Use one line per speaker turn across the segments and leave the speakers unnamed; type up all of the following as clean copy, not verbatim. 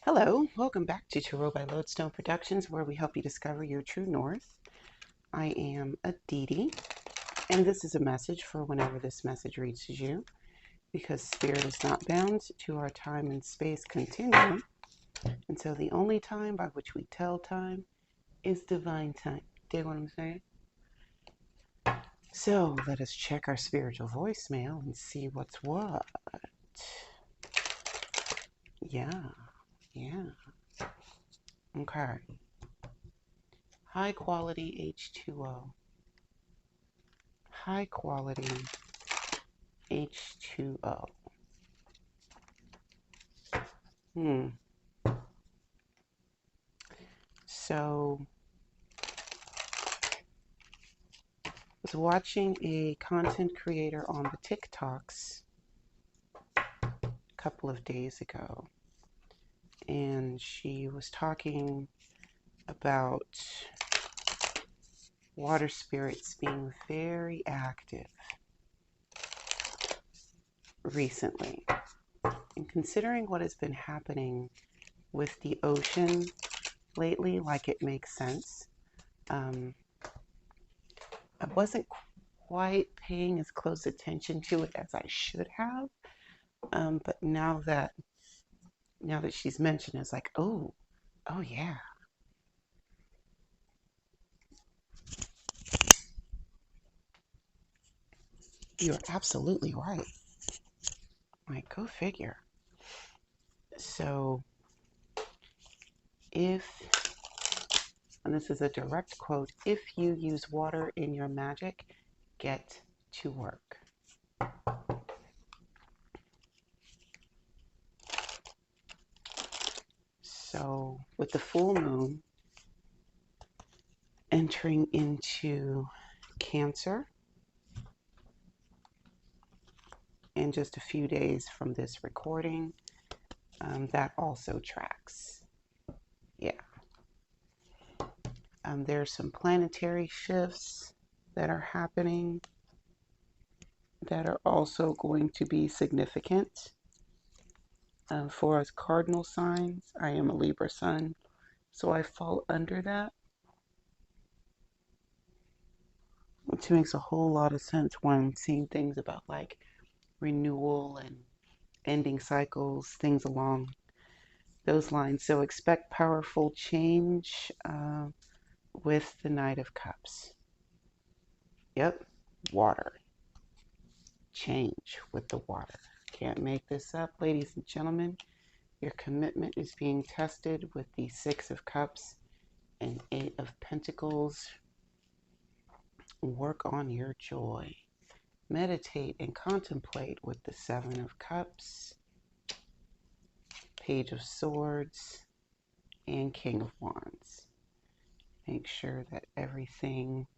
Hello, welcome back to Tarot by Lodestone Productions, where we help you discover your true north. I am Aditi, and this is a message for whenever this message reaches you, because Spirit is not bound to our time and space continuum, and so the only time by which we tell time is divine time. Dig what I'm saying? So let us check our spiritual voicemail and see what's what. Yeah. Okay. High quality H2O. High quality H2O. Hmm. So I was watching a content creator on the TikToks a couple of days ago, and she was talking about water spirits being very active recently. And considering what has been happening with the ocean lately, like it makes sense. I wasn't quite paying as close attention to it as I should have. But now that she's mentioned, it's like, oh yeah, you're absolutely right. Like, go figure. So and this is a direct quote, if you use water in your magic, get to work. So with the full moon entering into Cancer in just a few days from this recording, that also tracks. Yeah. There's some planetary shifts that are happening that are also going to be significant for us cardinal signs. I am a Libra sun, so I fall under that, which makes a whole lot of sense when I'm seeing things about like renewal and ending cycles, things along those lines. So expect powerful change with the Knight of Cups. Yep, water. Change with the water. Can't make this up, ladies and gentlemen. Your commitment is being tested with the Six of Cups and Eight of Pentacles. Work on your joy. Meditate and contemplate with the Seven of Cups, Page of Swords, and King of Wands. Make sure that everything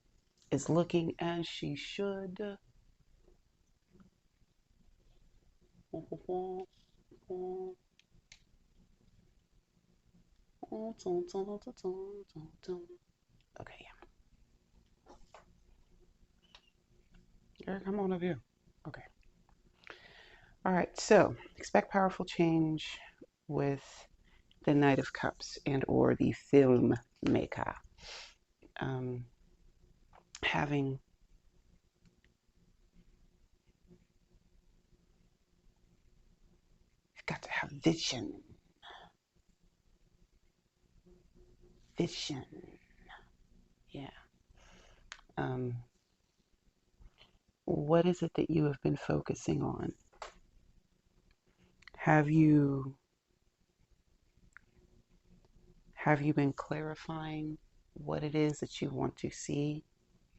is looking as she should. Okay, Eric, come on up here. Okay. All right, so expect powerful change with the Knight of Cups and or the filmmaker. Having got to have vision. Vision. Yeah. What is it that you have been focusing on? Have you been clarifying what it is that you want to see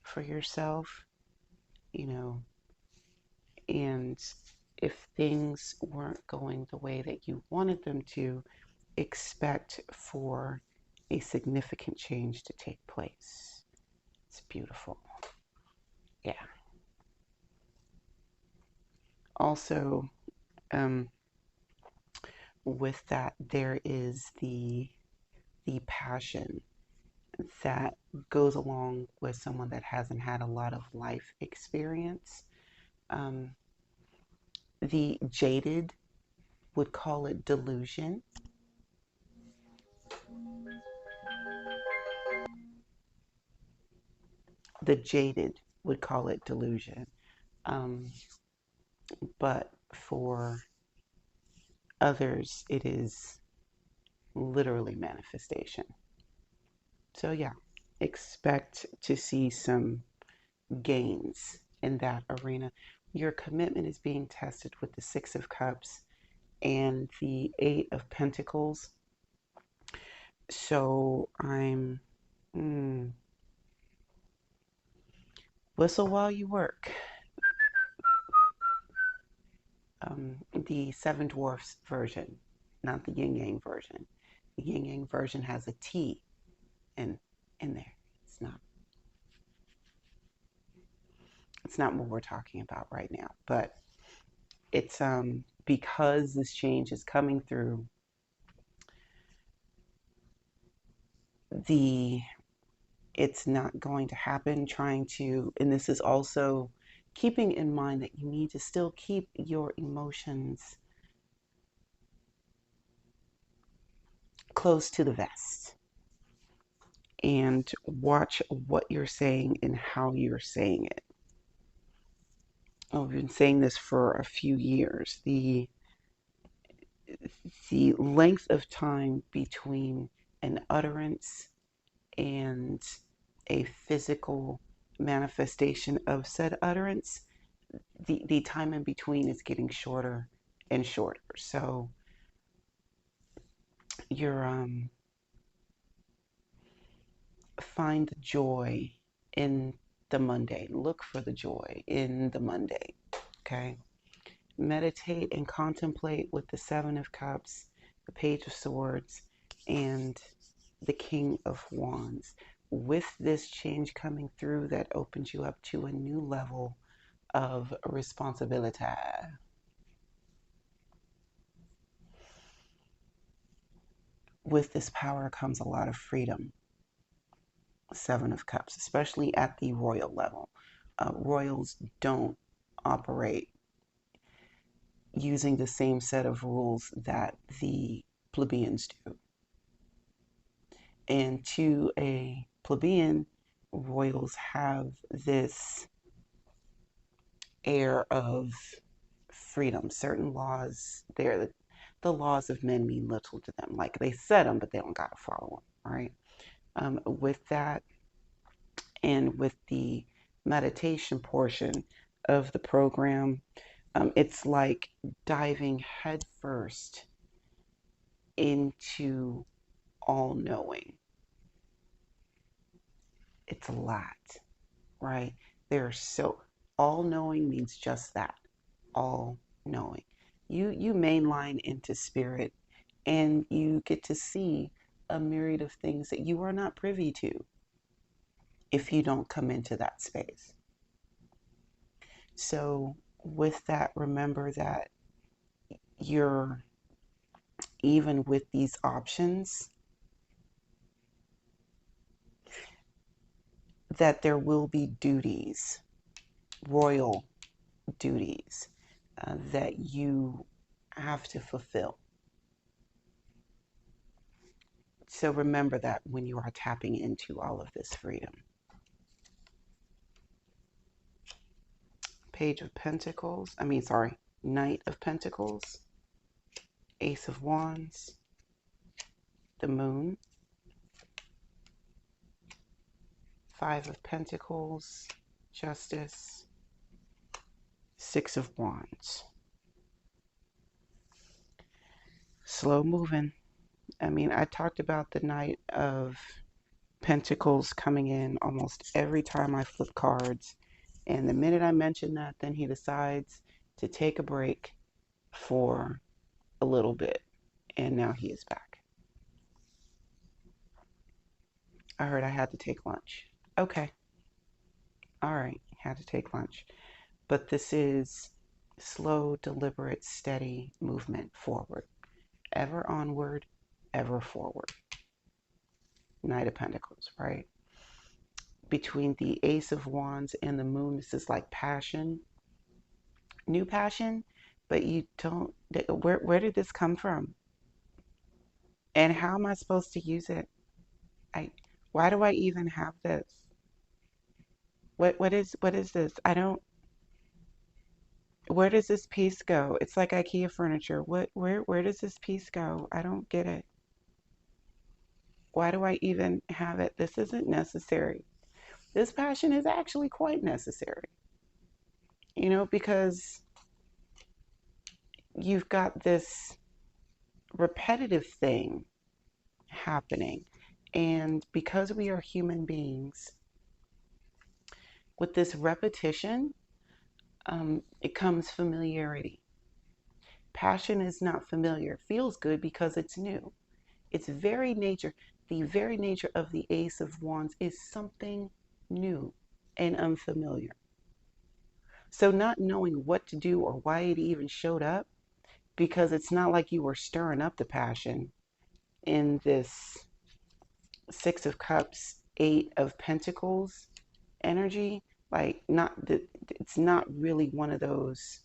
for yourself? You know, and if things weren't going the way that you wanted them to, expect for a significant change to take place. It's beautiful. Yeah. Also, with that, there is the passion that goes along with someone that hasn't had a lot of life experience. The jaded would call it delusion. The jaded would call it delusion. Um, but for others, it is literally manifestation. So, yeah, expect to see some gains in that arena. Your commitment is being tested with the Six of Cups and the Eight of Pentacles. So, whistle while you work. The Seven Dwarfs version, not the Yin Yang version. The Yin Yang version has a T in there. It's not what we're talking about right now. But it's because this change is coming through, the it's not going to happen trying to, and this is also keeping in mind that you need to still keep your emotions close to the vest and watch what you're saying and how you're saying it. I've been saying this for a few years. The length of time between an utterance and a physical manifestation of said utterance, the time in between is getting shorter and shorter. So you're find joy in the mundane. Look for the joy in the mundane. Okay. Meditate and contemplate with the Seven of Cups, the Page of Swords, and the King of Wands. With this change coming through, that opens you up to a new level of responsibility. With this power comes a lot of freedom. Seven of Cups, especially at the royal level. Royals don't operate using the same set of rules that the plebeians do. And to a plebeian, royals have this air of freedom. Certain laws, the laws of men mean little to them. Like they said them, but they don't got to follow them, right? With that, and with the meditation portion of the program, it's like diving headfirst into all knowing. It's a lot, right? There's so all knowing means just that, all knowing. You mainline into spirit, and you get to see a myriad of things that you are not privy to if you don't come into that space. So with that, remember that you're, even with these options, that there will be duties, royal duties, that you have to fulfill. So remember that when you are tapping into all of this freedom. Page of Pentacles, Knight of Pentacles, Ace of Wands, the Moon, Five of Pentacles, Justice, Six of Wands. Slow moving. I talked about the Knight of Pentacles coming in almost every time I flip cards. And the minute I mention that, then he decides to take a break for a little bit. And now he is back. I heard I had to take lunch. Okay. All right. Had to take lunch. But this is slow, deliberate, steady movement forward. Ever onward, ever forward. Knight of Pentacles, right? Between the Ace of Wands and the Moon, this is like passion, new passion, but you don't, where did this come from? And how am I supposed to use it? I Why do I even have this? What is this? I don't Where does this piece go? It's like IKEA furniture. Where does this piece go? I don't get it. Why do I even have it? This isn't necessary. This passion is actually quite necessary. Because you've got this repetitive thing happening. And because we are human beings, with this repetition, it comes familiarity. Passion is not familiar. It feels good because it's new. The very nature of the Ace of Wands is something new and unfamiliar. So, not knowing what to do or why it even showed up, because it's not like you were stirring up the passion in this Six of Cups, Eight of Pentacles energy. Like, it's not really one of those.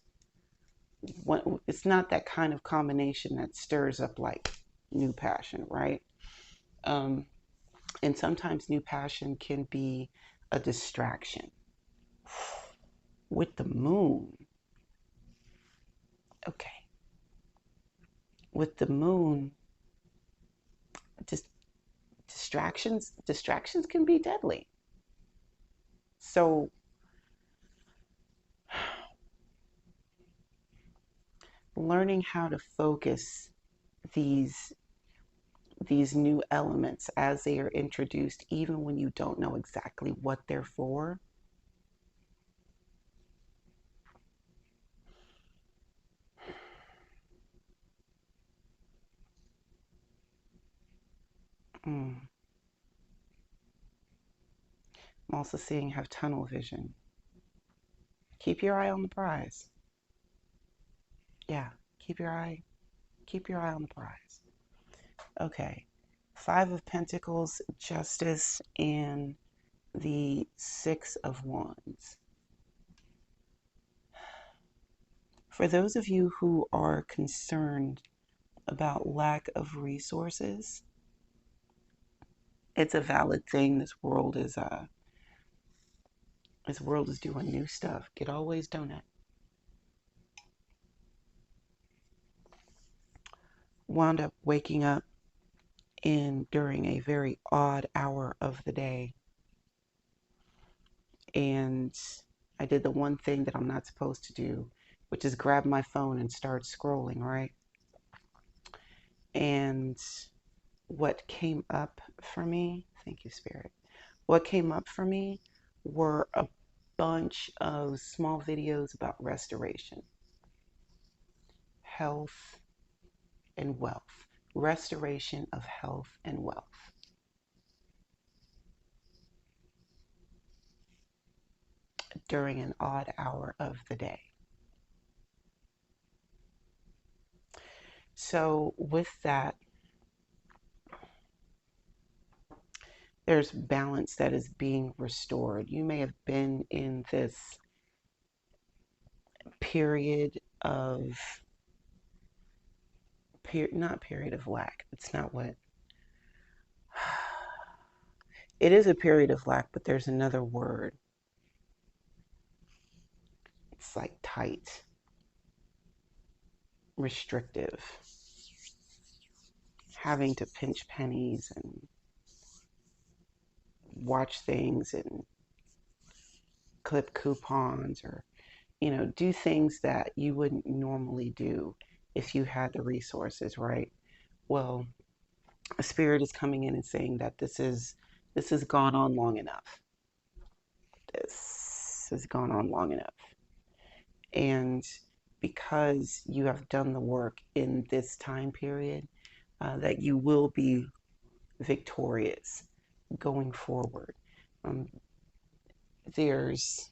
It's not that kind of combination that stirs up like new passion, right? Um, and sometimes new passion can be a distraction. With the moon, okay, with the moon, just distractions can be deadly. So learning how to focus these these new elements as they are introduced, even when you don't know exactly what they're for. Mm. I'm also seeing have tunnel vision. Keep your eye on the prize. Yeah, keep your eye on the prize. Okay. Five of Pentacles, Justice, and the Six of Wands. For those of you who are concerned about lack of resources, it's a valid thing. This world is doing new stuff. Get always donut. Wound up waking up during a very odd hour of the day, and I did the one thing that I'm not supposed to do, which is grab my phone and start scrolling, right? And what came up for me, thank you, Spirit. What came up for me were a bunch of small videos about restoration, health, and wealth. Restoration of health and wealth during an odd hour of the day. So, with that, there's balance that is being restored. You may have been in this period of, not period of lack. It's not what, it is a period of lack, but there's another word. It's like tight, restrictive, having to pinch pennies and watch things and clip coupons, or do things that you wouldn't normally do if you had the resources, right? Well, a spirit is coming in and saying that this has gone on long enough. This has gone on long enough. And because you have done the work in this time period, that you will be victorious going forward. Um, there's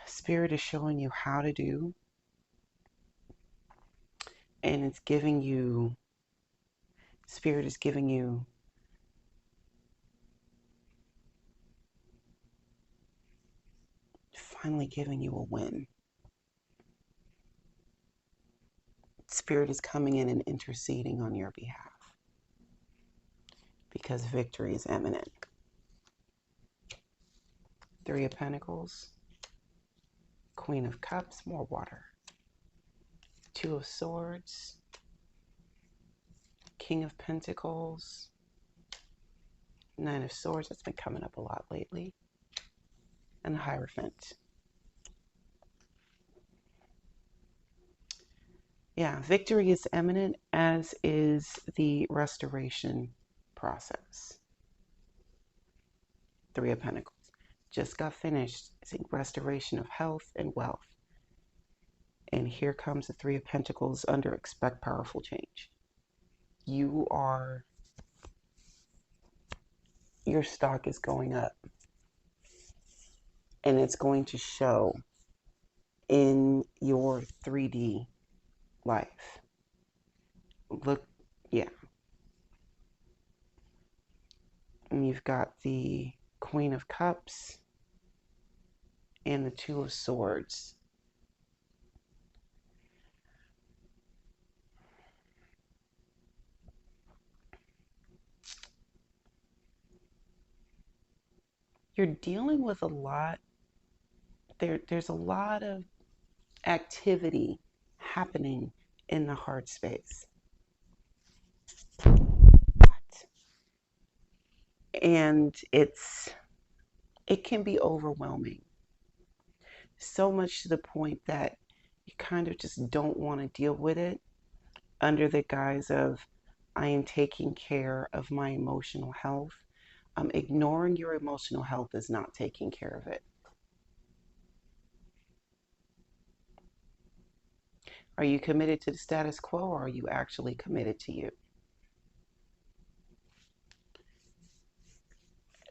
Spirit is showing you how to do, and Spirit is giving you finally giving you a win. Spirit is coming in and interceding on your behalf because victory is imminent. Three of Pentacles, Queen of Cups, more water. Two of Swords, King of Pentacles, Nine of Swords. That's been coming up a lot lately. And the Hierophant. Yeah, victory is imminent, as is the restoration process. Three of Pentacles. Just got finished seeing restoration of health and wealth. And here comes the Three of Pentacles under expect powerful change. Your stock is going up. And it's going to show in your 3D life. Look, yeah. And you've got the Queen of Cups and the Two of Swords. You're dealing with a lot. There's a lot of activity happening in the heart space. And it can be overwhelming. So much to the point that you kind of just don't want to deal with it under the guise of, I am taking care of my emotional health. Ignoring your emotional health is not taking care of it. Are you committed to the status quo, or are you actually committed to you?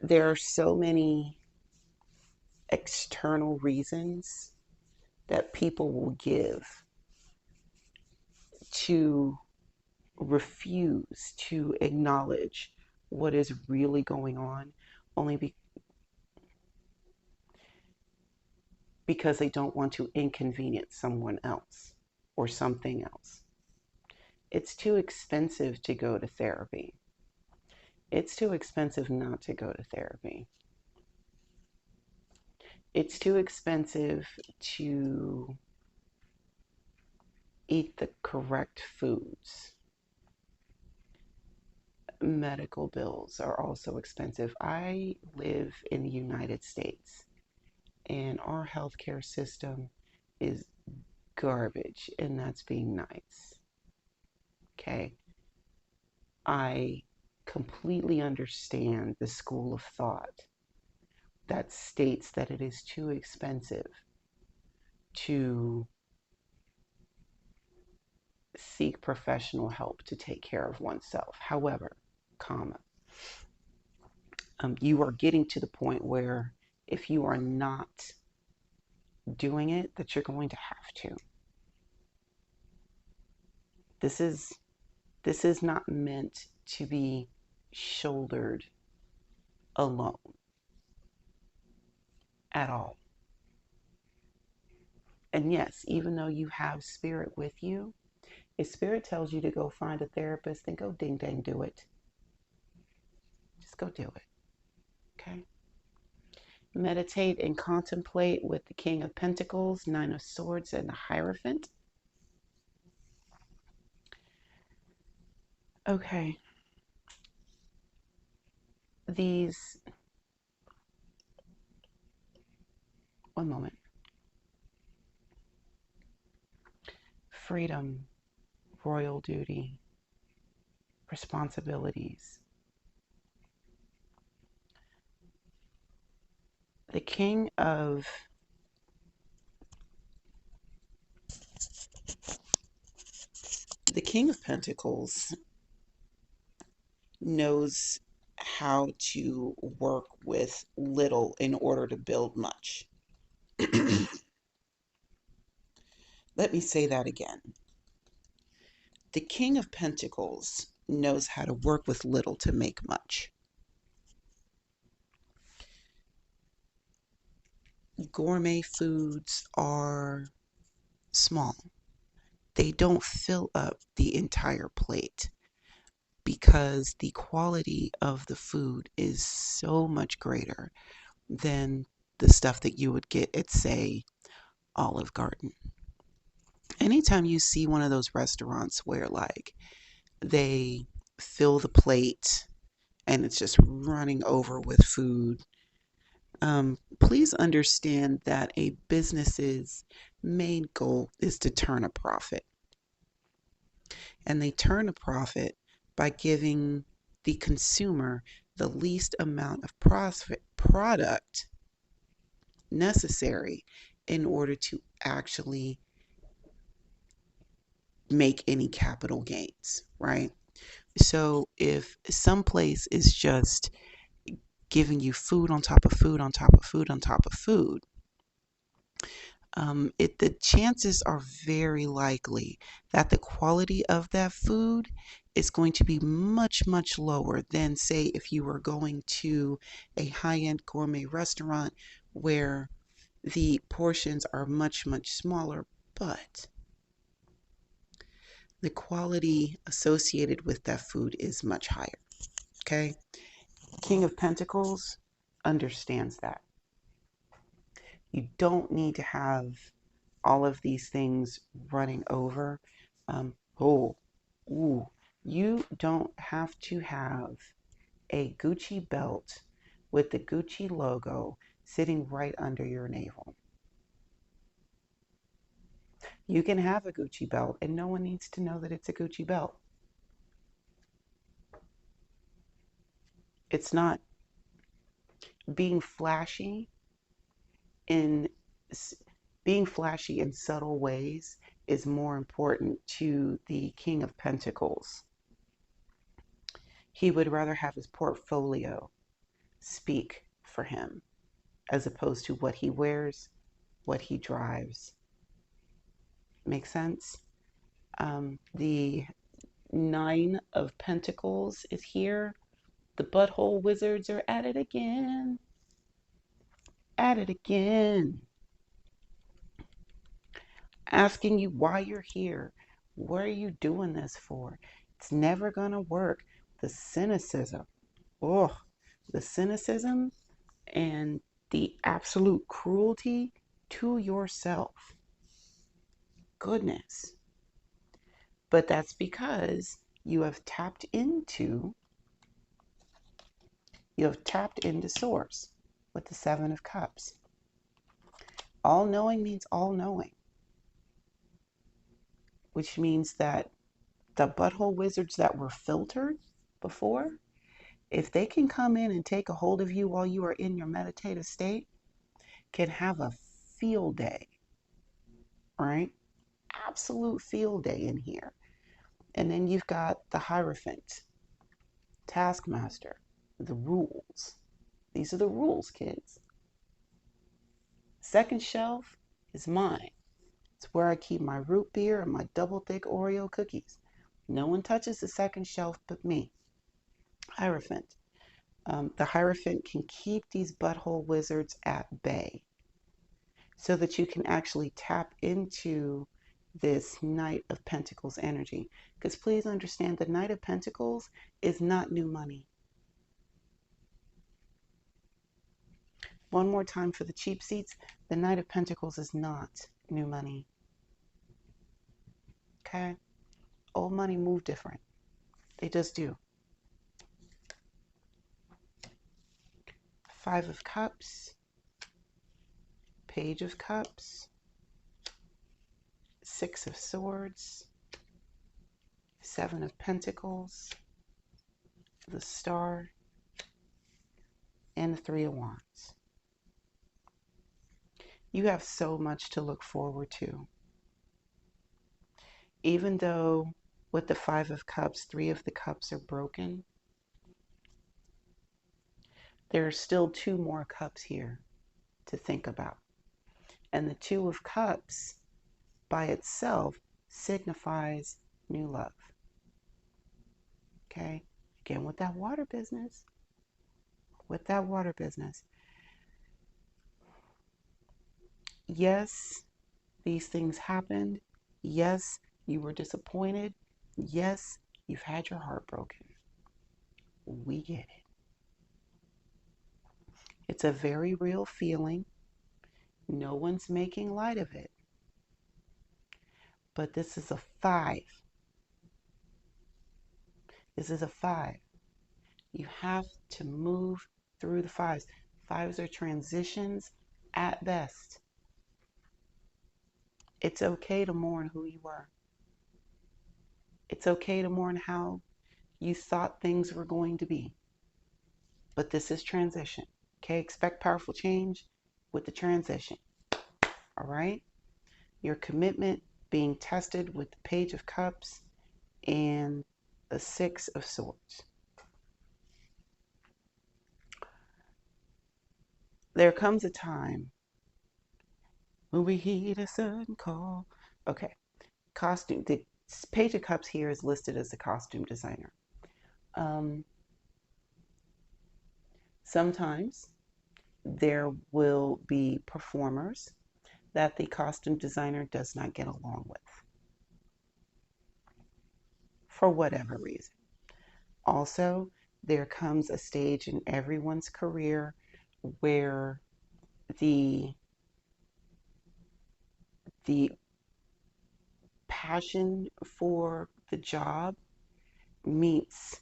There are so many external reasons that people will give to refuse to acknowledge what is really going on, only because they don't want to inconvenience someone else or something else. It's too expensive to go to therapy. It's too expensive not to go to therapy. It's too expensive to eat the correct foods. Medical bills are also expensive. I live in the United States, and our healthcare system is garbage, and that's being nice. Okay. I completely understand the school of thought that states that it is too expensive to seek professional help to take care of oneself. However, you are getting to the point where if you are not doing it, that you're going to have to. This is not meant to be shouldered alone at all. And yes, even though you have spirit with you, if spirit tells you to go find a therapist, then go ding dang do it. Just go do it. Okay? Meditate and contemplate with the King of Pentacles, Nine of Swords, and the Hierophant. Okay. One moment. Freedom, royal duty, responsibilities. The King of Pentacles knows how to work with little in order to build much. Let me say that again. The King of Pentacles knows how to work with little to make much. Gourmet foods are small. they don't fill up the entire plate because the quality of the food is so much greater than the stuff that you would get at, say, Olive Garden. Anytime you see one of those restaurants where like they fill the plate and it's just running over with food, please understand that a business's main goal is to turn a profit. And they turn a profit by giving the consumer the least amount of profit product necessary in order to actually make any capital gains, right? So if some place is just giving you food on top of food on top of food on top of food, the chances are very likely that the quality of that food is going to be much, much lower than, say, if you were going to a high-end gourmet restaurant where the portions are much, much smaller, but the quality associated with that food is much higher. Okay? King of Pentacles understands that. You don't need to have all of these things running over. Um, oh, ooh, you don't have to have a Gucci belt with the Gucci logo sitting right under your navel. You can have a Gucci belt and no one needs to know that it's a Gucci belt. It's not being flashy in being flashy in subtle ways is more important to the King of Pentacles. He would rather have his portfolio speak for him as opposed to what he wears, what he drives. Make sense? The Nine of Pentacles is here. The butthole wizards are at it again. At it again. Asking you why you're here. What are you doing this for? It's never going to work. The cynicism. Oh, the cynicism and the absolute cruelty to yourself. Goodness. But that's because you have tapped into source with the Seven of Cups. All knowing means all knowing, which means that the butthole wizards that were filtered before, if they can come in and take a hold of you while you are in your meditative state, can have a field day, right? Absolute field day in here. And then you've got the Hierophant, Taskmaster, the rules. These are the rules, kids. Second shelf is mine. It's where I keep my root beer and my double thick Oreo cookies. No one touches the second shelf but me. Hierophant. The Hierophant can keep these butthole wizards at bay so that you can actually tap into this Knight of Pentacles energy. Because please understand, the Knight of Pentacles is not new money. One more time for the cheap seats. The Knight of Pentacles is not new money. Okay? Old money move different. They just do. Five of Cups. Page of Cups. Six of Swords. Seven of Pentacles. The Star. And the Three of Wands. You have so much to look forward to. Even though with the Five of Cups, three of the cups are broken, there are still two more cups here to think about. And the Two of Cups by itself signifies new love. Okay? Again, with that water business. With that water business. Yes, these things happened. Yes, You were disappointed. Yes, you've had your heart broken. We get it. It's a very real feeling. No one's making light of it. But this is a 5. This is a 5. You have to move through the 5s. 5s are transitions at best. It's okay to mourn who you were. It's okay to mourn how you thought things were going to be. But this is transition. Okay, expect powerful change with the transition. All right? Your commitment being tested with the Page of Cups and the 6 of Swords. There comes a time when we heed a certain call. Okay, costume. The Page of Cups here is listed as the costume designer. Sometimes there will be performers that the costume designer does not get along with for whatever reason. Also, there comes a stage in everyone's career where the the passion for the job meets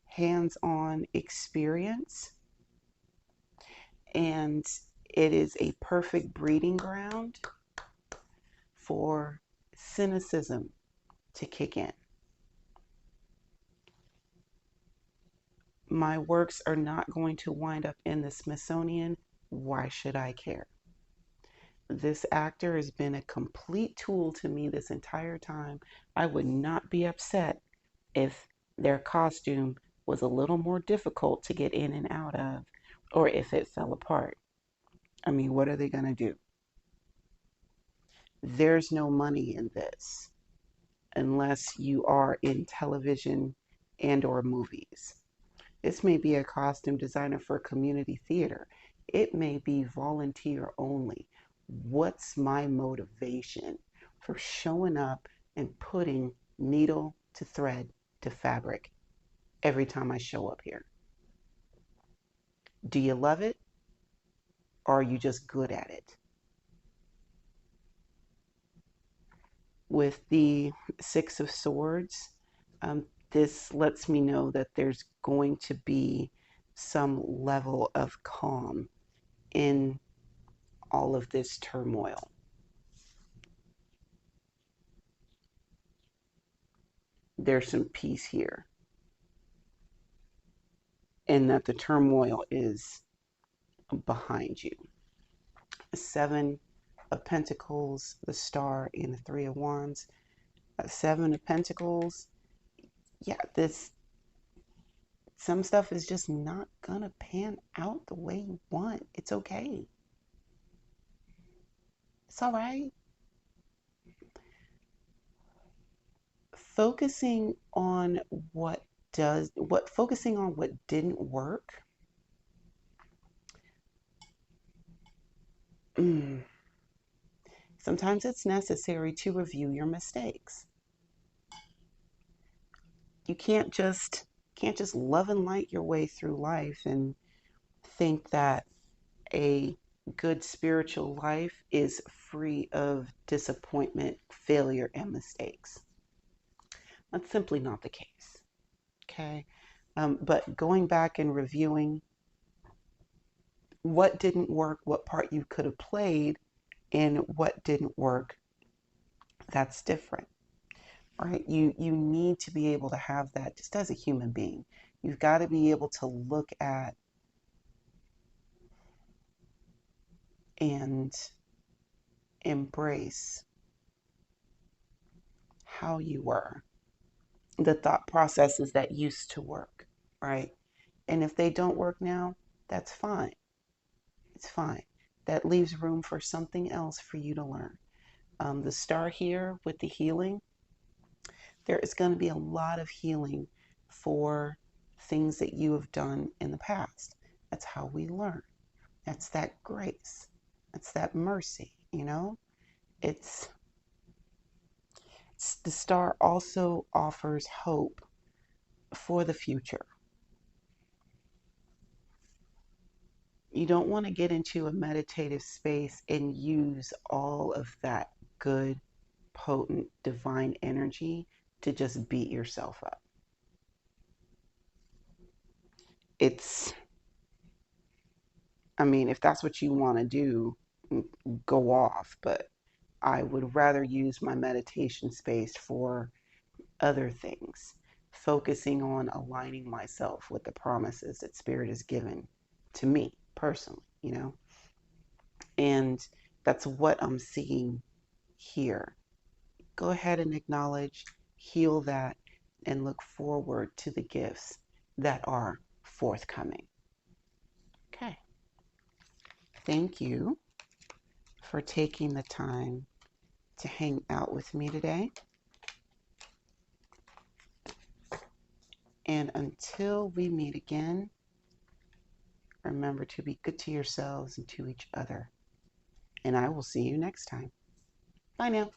hands-on experience, and it is a perfect breeding ground for cynicism to kick in. My works are not going to wind up in the Smithsonian. Why should I care? This actor has been a complete tool to me this entire time. I would not be upset if their costume was a little more difficult to get in and out of, or if it fell apart. I mean, what are they going to do? There's no money in this unless you are in television and or movies. This may be a costume designer for community theater. It may be volunteer only. What's my motivation for showing up and putting needle to thread to fabric every time I show up here? Do you love it, or are you just good at it? With the 6 of Swords, this lets me know that there's going to be some level of calm in all of this turmoil. There's some peace here, and that the turmoil is behind you. 7 of Pentacles, the Star, and the 3 of Wands. 7 of Pentacles, yeah, this, some stuff is just not gonna pan out the way you want. It's okay. It's all right. Focusing on focusing on what didn't work. Sometimes it's necessary to review your mistakes. You can't just love and light your way through life and think that a good spiritual life is free of disappointment, failure, and mistakes. That's simply not the case. Okay. But going back and reviewing what didn't work, what part you could have played, and what didn't work, that's different. Right? You need to be able to have that just as a human being. You've got to be able to look at and embrace how you were, the thought processes that used to work, right? And if they don't work now, that's fine. It's fine. That leaves room for something else for you to learn. The Star here with the healing, there is going to be a lot of healing for things that you have done in the past. That's how we learn. That's that grace. That's that mercy, you know? It's The star also offers hope for the future. You don't want to get into a meditative space and use all of that good, potent, divine energy to just beat yourself up. It's, I mean, if that's what you want to do, go off. But I would rather use my meditation space for other things, focusing on aligning myself with the promises that Spirit has given to me personally, you know? And that's what I'm seeing here. Go ahead and acknowledge, heal that, and look forward to the gifts that are forthcoming. Okay. Thank you for taking the time to hang out with me today. And until we meet again, remember to be good to yourselves and to each other. And I will see you next time. Bye now.